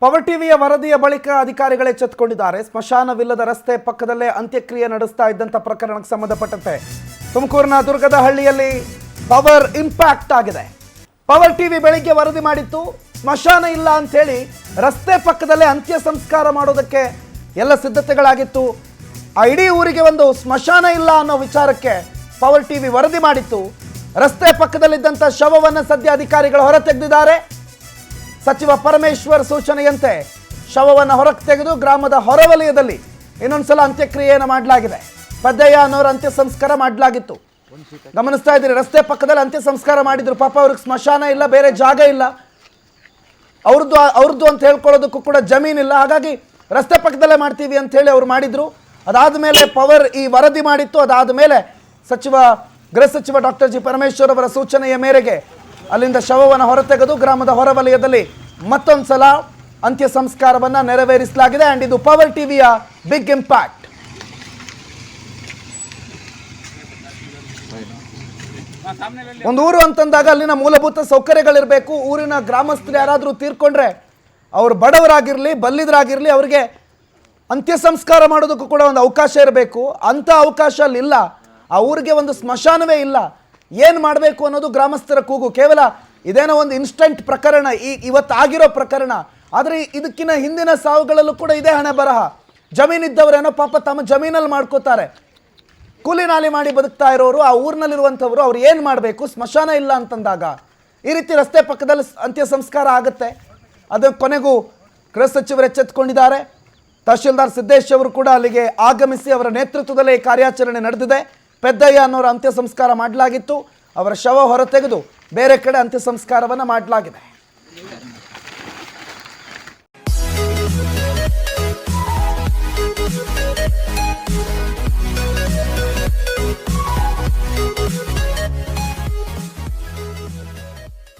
Power ಟಿವಿಯ ವರದಿಯ ಬಳಿಕ ಅಧಿಕಾರಿಗಳು ಎಚ್ಚೆತ್ತುಕೊಂಡಿದ್ದಾರೆ. ಸ್ಮಶಾನವಿಲ್ಲದ ರಸ್ತೆ ಪಕ್ಕದಲ್ಲೇ ಅಂತ್ಯಕ್ರಿಯೆ ನಡೆಸ್ತಾ ಇದ್ದಂತ ಪ್ರಕರಣಕ್ಕೆ ಸಂಬಂಧಪಟ್ಟಂತೆ ತುಮಕೂರಿನ ದುರ್ಗದಹಳ್ಳಿಯಲ್ಲಿ ಪವರ್ ಇಂಪ್ಯಾಕ್ಟ್ ಆಗಿದೆ. ಪವರ್ ಟಿವಿ ಬೆಳಿಗ್ಗೆ ವರದಿ ಮಾಡಿತ್ತು, ಸ್ಮಶಾನ ಇಲ್ಲ ಅಂತ ಹೇಳಿ ರಸ್ತೆ ಪಕ್ಕದಲ್ಲೇ ಅಂತ್ಯ ಸಂಸ್ಕಾರ ಮಾಡೋದಕ್ಕೆ ಎಲ್ಲ ಸಿದ್ಧತೆಗಳಾಗಿತ್ತು. ಆ ಇಡೀ ಊರಿಗೆ ಒಂದು ಸ್ಮಶಾನ ಇಲ್ಲ ಅನ್ನೋ ವಿಚಾರಕ್ಕೆ ಪವರ್ ಟಿವಿ ವರದಿ ಮಾಡಿತ್ತು. ರಸ್ತೆ ಪಕ್ಕದಲ್ಲಿದ್ದಂಥ ಶವವನ್ನು ಸದ್ಯ ಅಧಿಕಾರಿಗಳು ಹೊರತೆಗೆದಿದ್ದಾರೆ. ಸಚಿವ ಪರಮೇಶ್ವರ್ ಸೂಚನೆಯಂತೆ ಶವವನ್ನು ಹೊರಗೆ ತೆಗೆದು ಗ್ರಾಮದ ಹೊರವಲಯದಲ್ಲಿ ಇನ್ನೊಂದ್ಸಲ ಅಂತ್ಯಕ್ರಿಯೆಯನ್ನು ಮಾಡಲಾಗಿದೆ. ಪದ್ದಯ್ಯ ಅನ್ನೋರ ಅಂತ್ಯ ಸಂಸ್ಕಾರ ಮಾಡಲಾಗಿತ್ತು. ಗಮನಿಸ್ತಾ ಇದ್ದೀರಿ, ರಸ್ತೆ ಪಕ್ಕದಲ್ಲಿ ಅಂತ್ಯ ಸಂಸ್ಕಾರ ಮಾಡಿದ್ರು. ಪಾಪ ಅವ್ರಿಗೆ ಸ್ಮಶಾನ ಇಲ್ಲ, ಬೇರೆ ಜಾಗ ಇಲ್ಲ, ಅವ್ರದ್ದು ಅಂತ ಹೇಳ್ಕೊಳ್ಳೋದಕ್ಕೂ ಕೂಡ ಜಮೀನಿಲ್ಲ. ಹಾಗಾಗಿ ರಸ್ತೆ ಪಕ್ಕದಲ್ಲೇ ಮಾಡ್ತೀವಿ ಅಂತ ಹೇಳಿ ಅವ್ರು ಮಾಡಿದ್ರು. ಅದಾದ ಮೇಲೆ ಪವರ್ ಈ ವರದಿ ಮಾಡಿತ್ತು. ಅದಾದ ಮೇಲೆ ಗೃಹ ಸಚಿವ ಡಾಕ್ಟರ್ ಜಿ ಪರಮೇಶ್ವರ್ ಅವರ ಸೂಚನೆಯ ಮೇರೆಗೆ ಅಲ್ಲಿಂದ ಶವವನ್ನು ಹೊರತೆಗೆದು ಗ್ರಾಮದ ಹೊರವಲಯದಲ್ಲಿ ಮತ್ತೊಂದು ಸಲ ಅಂತ್ಯ ಸಂಸ್ಕಾರವನ್ನು ನೆರವೇರಿಸಲಾಗಿದೆ. ಅಂಡ್ ಇದು ಪವರ್ ಟಿವಿಯ ಬಿಗ್ ಇಂಪ್ಯಾಕ್ಟ್. ಒಂದು ಊರು ಅಂತಂದಾಗ ಅಲ್ಲಿನ ಮೂಲಭೂತ ಸೌಕರ್ಯಗಳಿರಬೇಕು. ಊರಿನ ಗ್ರಾಮಸ್ಥರು ಯಾರಾದರೂ ತೀರ್ಕೊಂಡ್ರೆ ಅವರು ಬಡವರಾಗಿರಲಿ ಬಲ್ಲಿದರಾಗಿರಲಿ ಅವರಿಗೆ ಅಂತ್ಯ ಸಂಸ್ಕಾರ ಮಾಡೋದಕ್ಕೂ ಕೂಡ ಒಂದು ಅವಕಾಶ ಇರಬೇಕು. ಅಂಥ ಅವಕಾಶ ಅಲ್ಲಿಲ್ಲ. ಆ ಊರಿಗೆ ಒಂದು ಸ್ಮಶಾನವೇ ಇಲ್ಲ. ಏನು ಮಾಡಬೇಕು ಅನ್ನೋದು ಗ್ರಾಮಸ್ಥರ ಕೂಗು. ಕೇವಲ ಇದೇನೋ ಒಂದು ಇನ್ಸ್ಟೆಂಟ್ ಪ್ರಕರಣ, ಇವತ್ತಾಗಿರೋ ಪ್ರಕರಣ, ಆದರೆ ಇದಕ್ಕಿಂತ ಹಿಂದಿನ ಸಾವುಗಳಲ್ಲೂ ಕೂಡ ಇದೇ ಹಣೆ ಬರಹ. ಜಮೀನಿದ್ದವರೇನೋ ಪಾಪ ತಮ್ಮ ಜಮೀನಲ್ಲಿ ಮಾಡ್ಕೋತಾರೆ. ಕೂಲಿ ನಾಲಿ ಮಾಡಿ ಬದುಕ್ತಾ ಇರೋರು, ಆ ಊರಿನಲ್ಲಿರುವಂಥವ್ರು, ಅವ್ರು ಏನು ಮಾಡಬೇಕು? ಸ್ಮಶಾನ ಇಲ್ಲ ಅಂತಂದಾಗ ಈ ರೀತಿ ರಸ್ತೆ ಪಕ್ಕದಲ್ಲಿ ಅಂತ್ಯ ಸಂಸ್ಕಾರ ಆಗುತ್ತೆ. ಅದು ಕೊನೆಗೂ ಗೃಹ ಸಚಿವರು ಎಚ್ಚೆತ್ತುಕೊಂಡಿದ್ದಾರೆ. ತಹಶೀಲ್ದಾರ್ ಸಿದ್ದೇಶ್ ಅವರು ಕೂಡ ಅಲ್ಲಿಗೆ ಆಗಮಿಸಿ ಅವರ ನೇತೃತ್ವದಲ್ಲೇ ಈ ಕಾರ್ಯಾಚರಣೆ ನಡೆದಿದೆ. ಪೆದ್ದಯ್ಯ ಅನ್ನೋರ ಅಂತ್ಯ ಸಂಸ್ಕಾರ ಮಾಡಲಾಗಿತ್ತು. ಅವರ ಶವ ಹೊರತೆಗೆದು ಬೇರೆ ಕಡೆ ಅಂತ್ಯ ಸಂಸ್ಕಾರವನ್ನು ಮಾಡಲಾಗಿದೆ.